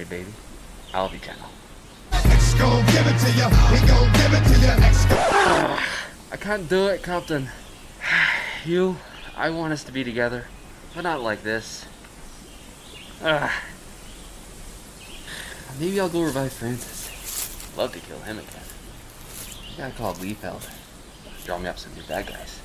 baby. I'll be gentle. X gon' give it to you. He gon' give it to you. X gon'. I can't do it, Captain. I want us to be together, but not like this. Maybe I'll go revive Francis. Love to kill him again. I gotta call Liefeld. Draw me up some new bad guys.